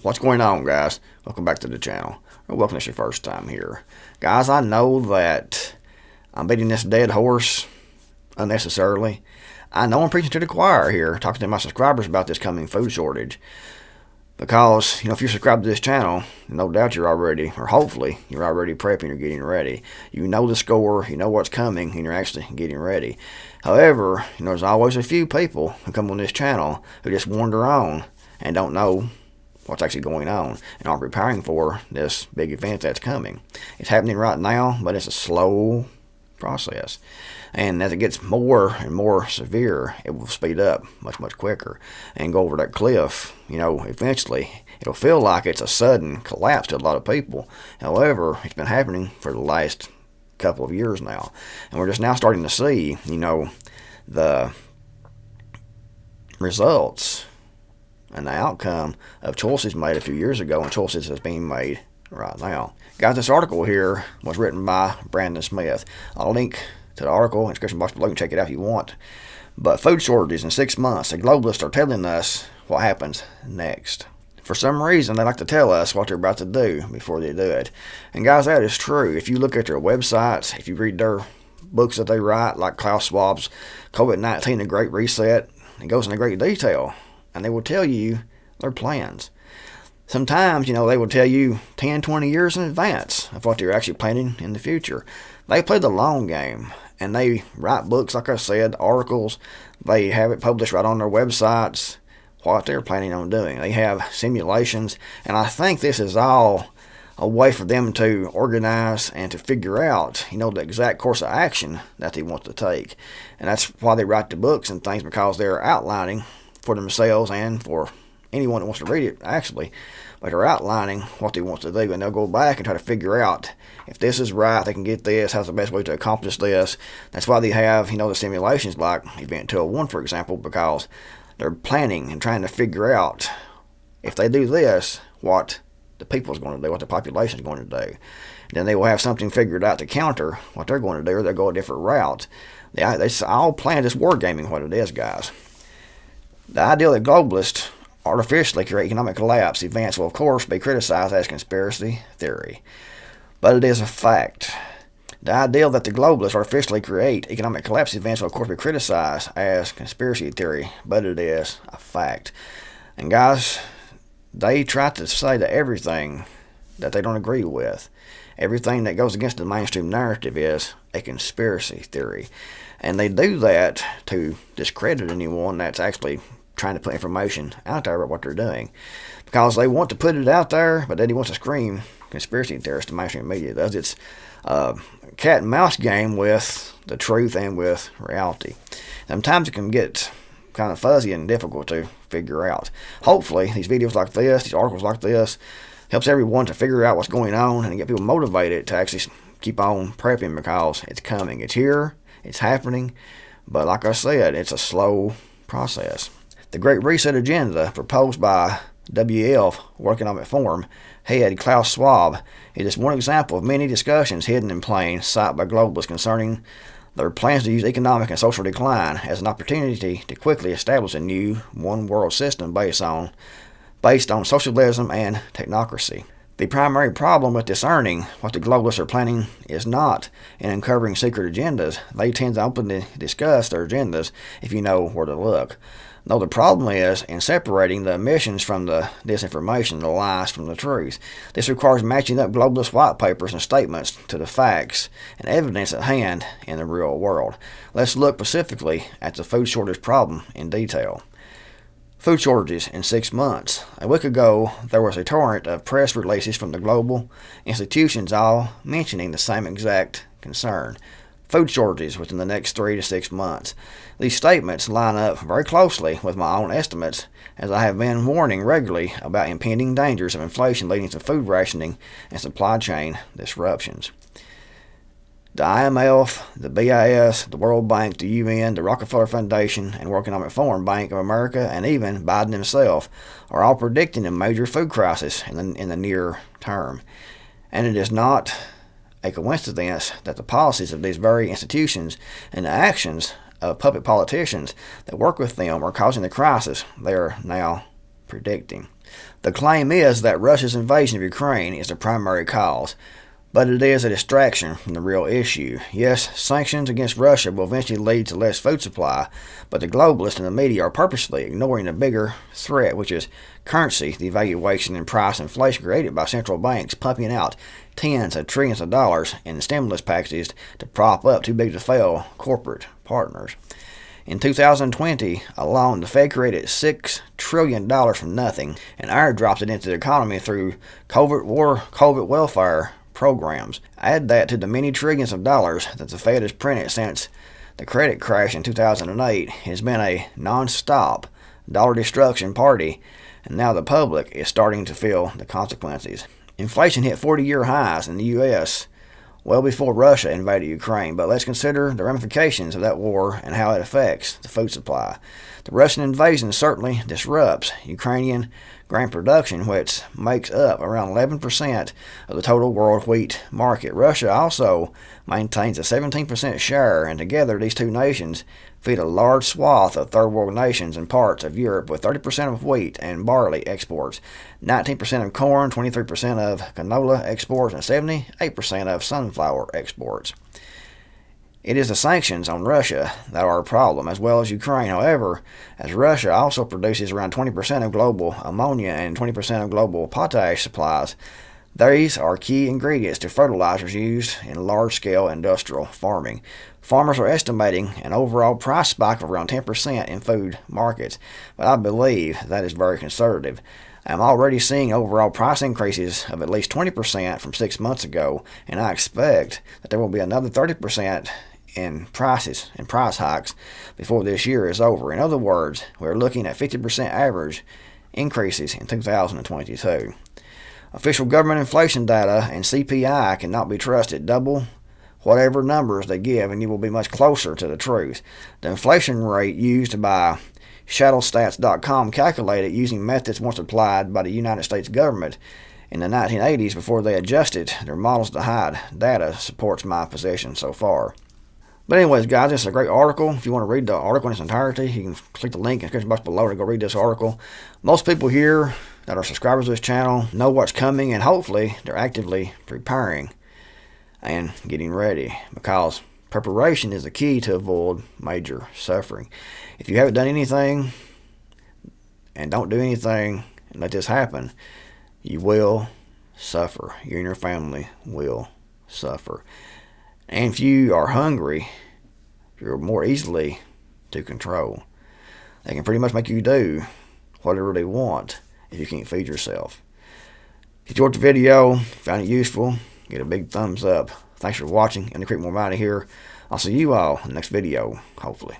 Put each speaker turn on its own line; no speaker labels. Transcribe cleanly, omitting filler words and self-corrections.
What's going on, guys? Welcome back to the channel. Or welcome if it's your first time here. Guys, I know that I'm beating this dead horse unnecessarily. I know I'm preaching to the choir here, talking to my subscribers about this coming food shortage. Because, if you're subscribed to this channel, no doubt you're already, or hopefully, you're already prepping or getting ready. You know the score, you know what's coming, and you're actually getting ready. However, there's always a few people who come on this channel who just wander on and don't know what's actually going on and aren't preparing for this big event that's coming. It's happening right now, but it's a slow process. And as it gets more and more severe, it will speed up much, much quicker and go over that cliff. Eventually, it'll feel like it's a sudden collapse to a lot of people. However, it's been happening for the last couple of years now. And we're just now starting to see, the results and the outcome of choices made a few years ago and choices that's being made right now. Guys, this article here was written by Brandon Smith. I'll link to the article in the description box below. You can check it out if you want. But food shortages in 6 months. The globalists are telling us what happens next. For some reason, they like to tell us what they're about to do before they do it. And guys, that is true. If you look at their websites, if you read their books that they write, like Klaus Schwab's COVID-19, The Great Reset, it goes into great detail. And they will tell you their plans. Sometimes, they will tell you 10, 20 years in advance of what they're actually planning in the future. They play the long game, and they write books, like I said, articles. They have it published right on their websites, what they're planning on doing. They have simulations, and I think this is all a way for them to organize and to figure out, the exact course of action that they want to take. And that's why they write the books and things, because they're outlining for themselves and for anyone that wants to read it, actually. But they're outlining what they want to do, and they'll go back and try to figure out if this is right, they can get this, how's the best way to accomplish this. That's why they have, the simulations like Event 201, for example, because they're planning and trying to figure out if they do this, what the people's going to do, what the population's going to do. Then they will have something figured out to counter what they're going to do, or they'll go a different route. They all plan this wargaming, what it is, guys. The idea that globalists artificially create economic collapse events will, of course, be criticized as conspiracy theory. But it is a fact. The idea that the globalists artificially create economic collapse events will, of course, be criticized as conspiracy theory. But it is a fact. And guys, they try to say that everything that they don't agree with, everything that goes against the mainstream narrative, is a conspiracy theory. And they do that to discredit anyone that's actually trying to put information out there about what they're doing. Because they want to put it out there, but then he wants to scream conspiracy theorist to mainstream media does. It's a cat and mouse game with the truth and with reality. Sometimes it can get kind of fuzzy and difficult to figure out. Hopefully, these videos like this, these articles like this, helps everyone to figure out what's going on and get people motivated to actually keep on prepping, because it's coming. It's here. It's happening. But like I said, it's a slow process. The Great Reset agenda proposed by WEF, World Economic Forum head Klaus Schwab, is just one example of many discussions hidden in plain sight by globalists concerning their plans to use economic and social decline as an opportunity to quickly establish a new one-world system based on socialism and technocracy. The primary problem with discerning what the globalists are planning is not in uncovering secret agendas. They tend to openly discuss their agendas if you know where to look. No, the problem is in separating the omissions from the disinformation, the lies from the truth. This requires matching up globalist white papers and statements to the facts and evidence at hand in the real world. Let's look specifically at the food shortage problem in detail. Food shortages in 6 months. A week ago, there was a torrent of press releases from the global institutions all mentioning the same exact concern. Food shortages within the next 3 to 6 months. These statements line up very closely with my own estimates, as I have been warning regularly about impending dangers of inflation leading to food rationing and supply chain disruptions. The IMF, the BIS, the World Bank, the UN, the Rockefeller Foundation, and World Economic Forum, Bank of America, and even Biden himself are all predicting a major food crisis in the near term. And it is not a coincidence that the policies of these very institutions and the actions of puppet politicians that work with them are causing the crisis they are now predicting. The claim is that Russia's invasion of Ukraine is the primary cause, but it is a distraction from the real issue. Yes, sanctions against Russia will eventually lead to less food supply, but the globalists and the media are purposely ignoring the bigger threat, which is currency devaluation and price inflation created by central banks pumping out tens of trillions of dollars in stimulus packages to prop up too big to fail corporate partners. In 2020 alone, the Fed created $6 trillion from nothing and airdropped it into the economy through COVID welfare programs. Add that to the many trillions of dollars that the Fed has printed since the credit crash in 2008. It has been a non-stop dollar destruction party, and now the public is starting to feel the consequences. Inflation hit 40-year highs in the U.S. well before Russia invaded Ukraine, but let's consider the ramifications of that war and how it affects the food supply. The Russian invasion certainly disrupts Ukrainian grain production, which makes up around 11% of the total world wheat market. Russia also maintains a 17% share, and together these two nations feed a large swath of third world nations and parts of Europe with 30% of wheat and barley exports, 19% of corn, 23% of canola exports, and 78% of sunflower exports. It is the sanctions on Russia that are a problem, as well as Ukraine. However, as Russia also produces around 20% of global ammonia and 20% of global potash supplies, these are key ingredients to fertilizers used in large-scale industrial farming. Farmers are estimating an overall price spike of around 10% in food markets, but I believe that is very conservative. I'm already seeing overall price increases of at least 20% from 6 months ago, and I expect that there will be another 30% in price hikes before this year is over. In other words, we're looking at 50% average increases in 2022. Official government inflation data and CPI cannot be trusted. Double whatever numbers they give and you will be much closer to the truth. The inflation rate used by shadowstats.com calculated using methods once applied by the United States government in the 1980s before they adjusted their models to hide data supports my position so far. But anyways, guys, this is a great article. If you want to read the article in its entirety, you can click the link in the description box below to go read this article. Most people here that are subscribers to this channel know what's coming, and hopefully they're actively preparing and getting ready, because preparation is the key to avoid major suffering. If you haven't done anything and don't do anything and let this happen, you will suffer. You and your family will suffer. And if you are hungry, you're more easily to control. They can pretty much make you do whatever they want if you can't feed yourself. If you enjoyed the video, found it useful, get a big thumbs up. Thanks for watching. And the Creekmore out of here. I'll see you all in the next video, hopefully.